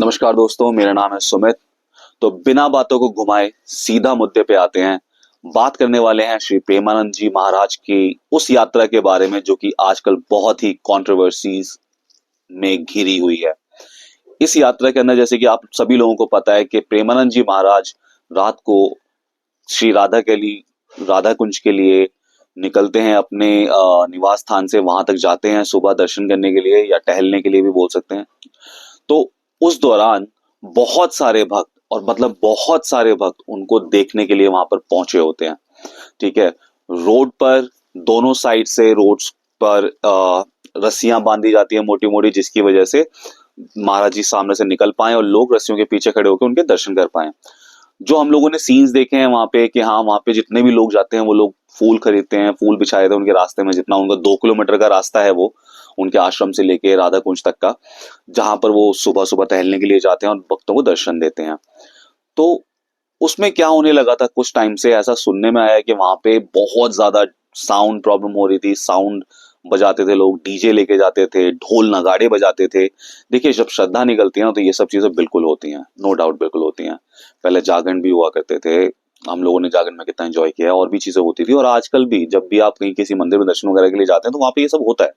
नमस्कार दोस्तों, मेरा नाम है सुमित। तो बिना बातों को घुमाए सीधा मुद्दे पे आते हैं। बात करने वाले हैं श्री प्रेमानंद जी महाराज की उस यात्रा के बारे में जो कि आजकल बहुत ही कंट्रोवर्सीज में घिरी हुई है। इस यात्रा के अंदर जैसे कि आप सभी लोगों को पता है कि प्रेमानंद जी महाराज रात को श्री राधा कुंज के लिए निकलते हैं अपने निवास स्थान से, वहां तक जाते हैं सुबह दर्शन करने के लिए या टहलने के लिए भी बोल सकते हैं। तो उस दौरान बहुत सारे भक्त, और मतलब बहुत सारे भक्त उनको देखने के लिए वहां पर पहुंचे होते हैं। ठीक है। रोड पर दोनों साइड से रोड्स पर रस्सियां बांधी जाती है मोटी मोटी, जिसकी वजह से महाराज जी सामने से निकल पाए और लोग रस्सियों के पीछे खड़े होकर उनके दर्शन कर पाए। जो हम लोगों ने सीन्स देखे हैं वहां पे कि हाँ, वहां पे जितने भी लोग जाते हैं वो लोग फूल खरीदते हैं, फूल बिछाए थे उनके रास्ते में। जितना उनका 2 किलोमीटर का रास्ता है वो उनके आश्रम से लेके राधा कुंज तक का, जहां पर वो सुबह सुबह टहलने के लिए जाते हैं और भक्तों को दर्शन देते हैं। तो उसमें क्या होने लगा था, कुछ टाइम से ऐसा सुनने में आया कि वहां पे बहुत ज्यादा साउंड प्रॉब्लम हो रही थी। साउंड बजाते थे लोग, डीजे लेके जाते थे, ढोल नगाड़े बजाते थे। देखिए, जब श्रद्धा निकलती है ना तो ये सब चीजें बिल्कुल होती हैं, नो डाउट बिल्कुल होती हैं। पहले जागरण भी हुआ करते थे, हम लोगों ने जागरण में कितना एंजॉय किया है, और भी चीजें होती थी। और आजकल भी जब भी आप कहीं किसी मंदिर में दर्शन वगैरह के लिए जाते हैं तो वहां पे ये सब होता है।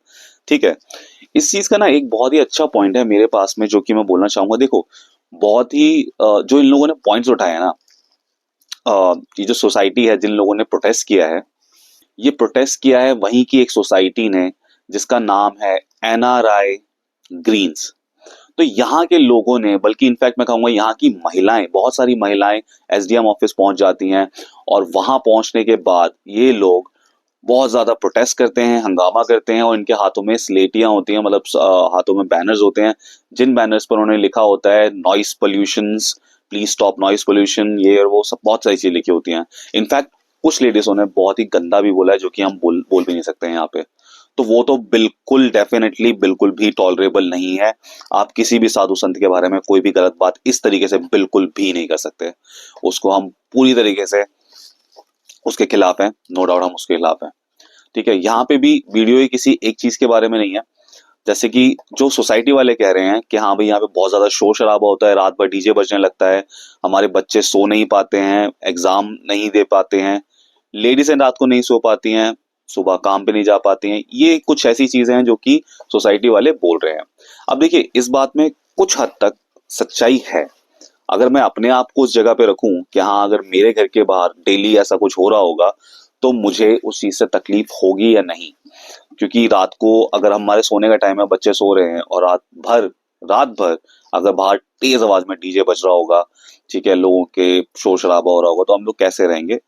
ठीक है। इस चीज का ना एक बहुत ही अच्छा पॉइंट है मेरे पास में, जो कि मैं बोलना चाहूंगा। देखो, बहुत ही जो इन लोगों ने पॉइंट्स उठाए हैं ना, ये जो सोसाइटी है जिन लोगों ने प्रोटेस्ट किया है, ये प्रोटेस्ट किया है वहीं की एक सोसाइटी ने जिसका नाम है एनआरआई ग्रीन्स। तो यहाँ के लोगों ने, बल्कि इनफैक्ट मैं कहूंगा यहाँ की महिलाएं, बहुत सारी महिलाएं एसडीएम ऑफिस पहुंच जाती हैं। और वहां पहुंचने के बाद ये लोग बहुत ज्यादा प्रोटेस्ट करते हैं, हंगामा करते हैं, और इनके हाथों में स्लेटियां होती हैं, मतलब हाथों में बैनर्स होते हैं, जिन बैनर्स पर उन्होंने लिखा होता है noise pollutions, please stop noise pollution, ये और वो सब बहुत सारी चीजें लिखी होती हैं। इनफैक्ट कुछ लेडीजों ने बहुत ही गंदा भी बोला है, जो कि हम बोल भी नहीं सकते हैं यहाँ पे। तो वो तो बिल्कुल डेफिनेटली बिल्कुल भी टॉलरेबल नहीं है। आप किसी भी साधु संत के बारे में कोई भी गलत बात इस तरीके से बिल्कुल भी नहीं कर सकते। उसको हम पूरी तरीके से उसके खिलाफ हैं, नो डाउट हम उसके खिलाफ हैं। ठीक है। यहाँ पे भी वीडियो ही किसी एक चीज के बारे में नहीं है। जैसे कि जो सोसाइटी वाले कह रहे हैं कि हाँ भाई, यहाँ पे बहुत ज्यादा शोर शराबा होता है, रात भर डीजे बजने लगता है, हमारे बच्चे सो नहीं पाते हैं, एग्जाम नहीं दे पाते हैं, लेडीजें रात को नहीं सो पाती हैं, सुबह काम पे नहीं जा पाती हैं। ये कुछ ऐसी चीजें हैं जो कि सोसाइटी वाले बोल रहे हैं। अब देखिए, इस बात में कुछ हद तक सच्चाई है। अगर मैं अपने आप को उस जगह पे रखूं कि हाँ, अगर मेरे घर के बाहर डेली ऐसा कुछ हो रहा होगा तो मुझे उस चीज से तकलीफ होगी या नहीं। क्योंकि रात को अगर हमारे सोने का टाइम है, बच्चे सो रहे हैं, और रात भर अगर बाहर तेज आवाज में डीजे बज रहा होगा, ठीक है, लोगों के शोर शराबा हो रहा होगा, तो हम लोग कैसे रहेंगे।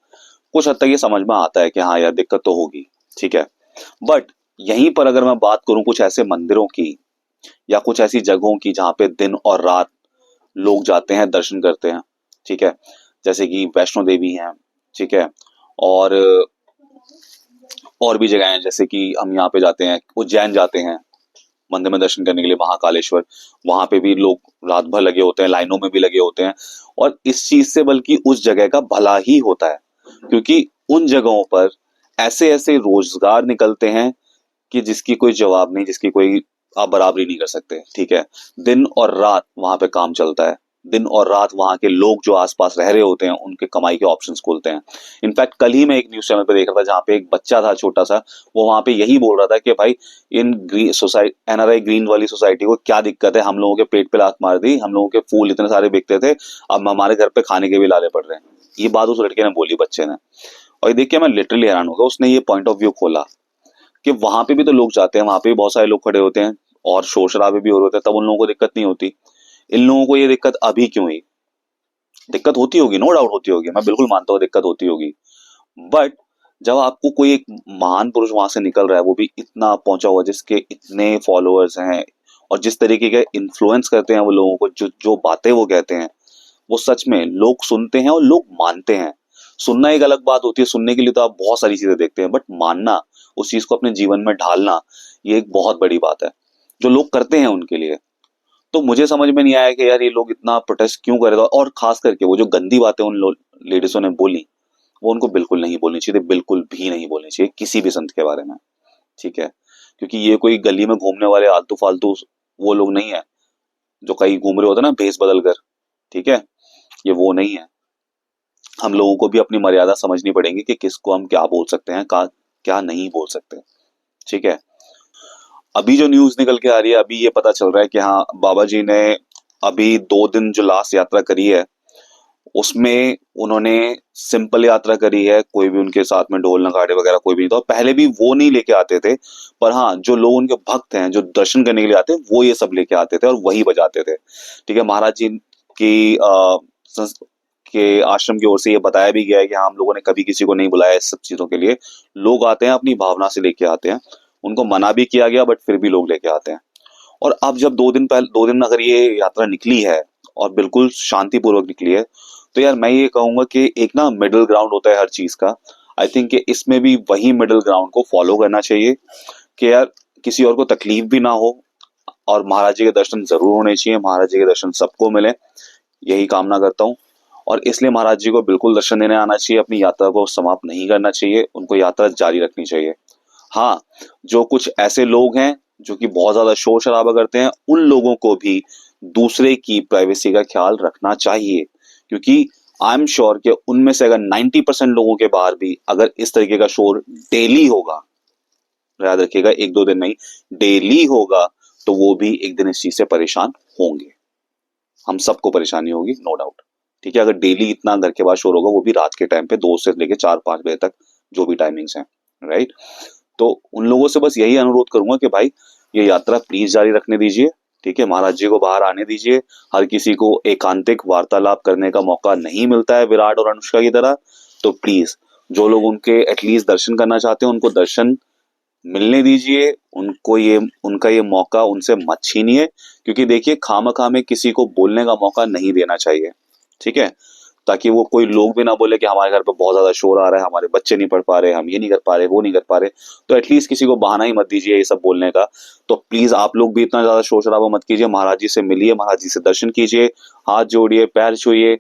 कुछ हद तक ये समझ में आता है कि हाँ यार, दिक्कत तो होगी। ठीक है। बट यहीं पर अगर मैं बात करूं कुछ ऐसे मंदिरों की या कुछ ऐसी जगहों की जहां पे दिन और रात लोग जाते हैं, दर्शन करते हैं। ठीक है। जैसे कि वैष्णो देवी है। ठीक है। और और भी जगह हैं, जैसे कि हम यहाँ पे जाते हैं, उज्जैन जाते हैं मंदिर में दर्शन करने के लिए, महाकालेश्वर। वहां पे भी लोग रात भर लगे होते हैं, लाइनों में भी लगे होते हैं। और इस चीज से बल्कि उस जगह का भला ही होता है, क्योंकि उन जगहों पर ऐसे ऐसे रोजगार निकलते हैं कि जिसकी कोई जवाब नहीं, जिसकी कोई आप बराबरी नहीं कर सकते। ठीक है। दिन और रात वहां पे काम चलता है। दिन और रात वहां के लोग जो आसपास रह रहे होते हैं उनके कमाई के ऑप्शंस खुलते हैं। इनफैक्ट कल ही मैं एक न्यूज चैनल पे देख रहा था जहाँ पे एक बच्चा था छोटा सा, वो वहां पे यही बोल रहा था कि भाई, इन ग्रीन सोसाइटी, एनआरआई ग्रीन वाली सोसाइटी को क्या दिक्कत है, हम लोगों के पेट पे लात मार दी, हम लोगों के फूल इतने सारे बिकते थे, अब हमारे घर पे खाने के भी लाले पड़ रहे हैं। ये बात उस लड़के ने बोली, बच्चे ने। और ये देख के मैं लिटरली हैरान हो गया। उसने ये पॉइंट ऑफ व्यू खोला कि वहां पे भी तो लोग जाते हैं, वहां पे भी बहुत सारे लोग खड़े होते हैं और शोर शराबे भी हो रहे होते हैं, तब उन लोगों को दिक्कत नहीं होती। इन लोगों को ये दिक्कत अभी क्यों हुई। दिक्कत होती होगी, नो डाउट होती होगी, मैं बिल्कुल मानता हूँ दिक्कत होती होगी। बट जब आपको कोई एक महान पुरुष वहां से निकल रहा है, वो भी इतना पहुंचा हुआ, जिसके इतने फॉलोअर्स हैं, और जिस तरीके के इन्फ्लुएंस करते हैं वो लोगों को, जो जो बातें वो कहते हैं, वो सच में लोग सुनते हैं और लोग मानते हैं। सुनना एक अलग बात होती है, सुनने के लिए तो आप बहुत सारी चीजें देखते हैं, बट मानना, उस चीज को अपने जीवन में ढालना, ये एक बहुत बड़ी बात है जो लोग करते हैं उनके लिए। तो मुझे समझ में नहीं आया कि यार ये लोग इतना प्रोटेस्ट क्यों कर रहे थे, और खास करके वो जो गंदी बातें उन लेडीजों ने बोली, वो उनको बिल्कुल नहीं बोलनी चाहिए, बिल्कुल भी नहीं बोलनी चाहिए किसी भी संत के बारे में। ठीक है। क्योंकि ये कोई गली में घूमने वाले आलतू फालतू वो लोग नहीं है जो कहीं घूम रहे होते हैं ना भेस बदल कर, ठीक है, ये वो नहीं है। हम लोगों को भी अपनी मर्यादा समझनी पड़ेगी कि किसको हम क्या बोल सकते हैं, क्या नहीं बोल सकते, ठीक है। अभी जो न्यूज निकल के आ रही है, अभी ये पता चल रहा है कि हाँ, बाबा जी ने अभी 2 दिन जो लास्ट यात्रा करी है, उसमें उन्होंने सिंपल यात्रा करी है, कोई भी उनके साथ में ढोल नगाड़े वगैरह कोई भी नहीं था। और पहले भी वो नहीं लेके आते थे, पर हाँ, जो लोग उनके भक्त हैं, जो दर्शन करने के लिए आते हैं, वो ये सब लेके आते थे और वही बजाते थे, ठीक है। महाराज जी की के आश्रम की ओर से ये बताया भी गया है कि हाँ, हम लोगों ने कभी किसी को नहीं बुलाया इस सब चीजों के लिए। लोग आते हैं अपनी भावना से लेके आते हैं, उनको मना भी किया गया बट फिर भी लोग लेके आते हैं। और अब जब 2 दिन अगर ये यात्रा निकली है और बिल्कुल शांतिपूर्वक निकली है, तो यार मैं ये कहूंगा कि एक ना मिडिल ग्राउंड होता है हर चीज का। आई थिंक कि इसमें भी वही मिडिल ग्राउंड को फॉलो करना चाहिए कि यार किसी और को तकलीफ भी ना हो, और महाराज जी के दर्शन जरूर होने चाहिए, महाराज जी के दर्शन सबको मिले, यही कामना करता हूँ। और इसलिए महाराज जी को बिल्कुल दर्शन देने आना चाहिए, अपनी यात्रा को समाप्त नहीं करना चाहिए, उनको यात्रा जारी रखनी चाहिए। हाँ, जो कुछ ऐसे लोग हैं जो कि बहुत ज्यादा शोर शराबा करते हैं, उन लोगों को भी दूसरे की प्राइवेसी का ख्याल रखना चाहिए, क्योंकि आई एम श्योर कि उनमें से अगर 90% लोगों के बाहर भी अगर इस तरीके का शोर डेली होगा, याद रखिएगा 1-2 दिन नहीं, डेली होगा, तो वो भी एक दिन इस चीज से परेशान होंगे, हम सबको परेशानी होगी, नो डाउट, ठीक है। अगर डेली इतना घर के बाहर शोर होगा, वो भी रात के टाइम पे 2 से लेके 4-5 बजे तक, जो भी टाइमिंग्स हैं, राइट। तो उन लोगों से बस यही अनुरोध करूंगा कि भाई, ये यात्रा प्लीज जारी रखने दीजिए, ठीक है। महाराज जी को बाहर आने दीजिए, हर किसी को एकांतिक वार्तालाप करने का मौका नहीं मिलता है विराट और अनुष्का की तरह। तो प्लीज, जो लोग उनके एटलीस्ट दर्शन करना चाहते हैं, उनको दर्शन मिलने दीजिए, उनको ये उनका ये मौका उनसे मत छीनिए, क्योंकि देखिए खामखा में किसी को बोलने का मौका नहीं देना चाहिए, ठीक है। ताकि वो कोई लोग भी ना बोले कि हमारे घर पे बहुत ज्यादा शोर आ रहा है, हमारे बच्चे नहीं पढ़ पा रहे, हम ये नहीं कर पा रहे, वो नहीं कर पा रहे। तो एटलीस्ट किसी को बहाना ही मत दीजिए ये सब बोलने का। तो प्लीज आप लोग भी इतना ज्यादा शोर शराबा मत कीजिए, महाराज जी से मिलिए, महाराज जी से दर्शन कीजिए, हाथ जोड़िए, पैर छूइए,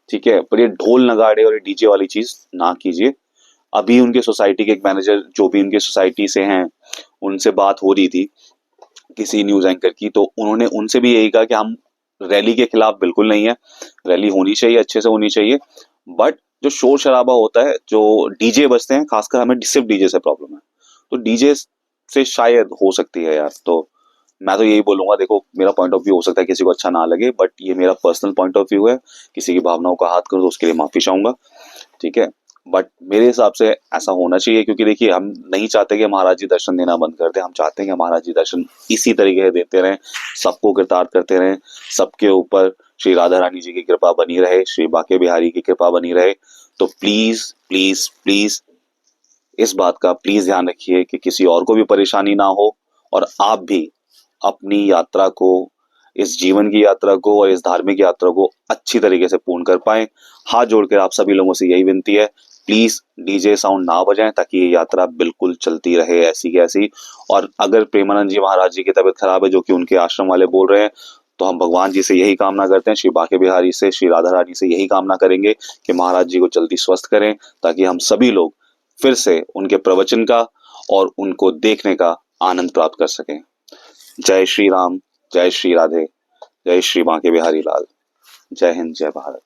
ठीक है। पर ये ढोल नगाड़े और ये डीजे वाली चीज ना कीजिए। अभी उनके सोसाइटी के एक मैनेजर, जो भी उनके सोसाइटी से हैं, उनसे बात हो रही थी किसी न्यूज एंकर की, तो उन्होंने उनसे भी यही कहा कि हम रैली के खिलाफ बिल्कुल नहीं है, रैली होनी चाहिए, अच्छे से होनी चाहिए, बट जो शोर शराबा होता है, जो डीजे बजते हैं, खासकर हमें सिर्फ डीजे से प्रॉब्लम है, तो डीजे से शायद हो सकती है यार। तो मैं तो यही बोलूंगा, देखो मेरा पॉइंट ऑफ व्यू हो सकता है किसी को अच्छा ना लगे, बट ये मेरा पर्सनल पॉइंट ऑफ व्यू है, किसी की भावनाओं का हाथ करूँ तो उसके लिए माफी चाहूंगा, ठीक है। बट मेरे हिसाब से ऐसा होना चाहिए, क्योंकि देखिए हम नहीं चाहते कि महाराज जी दर्शन देना बंद कर दे, हम चाहते हैं कि महाराज जी दर्शन इसी तरीके से देते रहें, सबको कृतार्थ करते रहें, सबके ऊपर श्री राधा रानी जी की कृपा बनी रहे, श्री बाके बिहारी की कृपा बनी रहे। तो प्लीज प्लीज प्लीज इस बात का प्लीज ध्यान रखिए कि किसी और को भी परेशानी ना हो, और आप भी अपनी यात्रा को, इस जीवन की यात्रा को और इस धार्मिक यात्रा को अच्छी तरीके से पूर्ण कर पाए। हाथ जोड़कर आप सभी लोगों से यही विनती है, प्लीज डीजे साउंड ना बजाएं, ताकि ये यात्रा बिल्कुल चलती रहे ऐसी की ऐसी। और अगर प्रेमानंद जी महाराज जी की तबीयत खराब है, जो कि उनके आश्रम वाले बोल रहे हैं, तो हम भगवान जी से यही कामना करते हैं, श्री बाके बिहारी से, श्री राधा रानी से यही कामना करेंगे कि महाराज जी को जल्दी स्वस्थ करें, ताकि हम सभी लोग फिर से उनके प्रवचन का और उनको देखने का आनंद प्राप्त कर सकें। जय श्री राम, जय श्री राधे, जय श्री बांके बिहारी लाल, जय हिंद, जय भारत।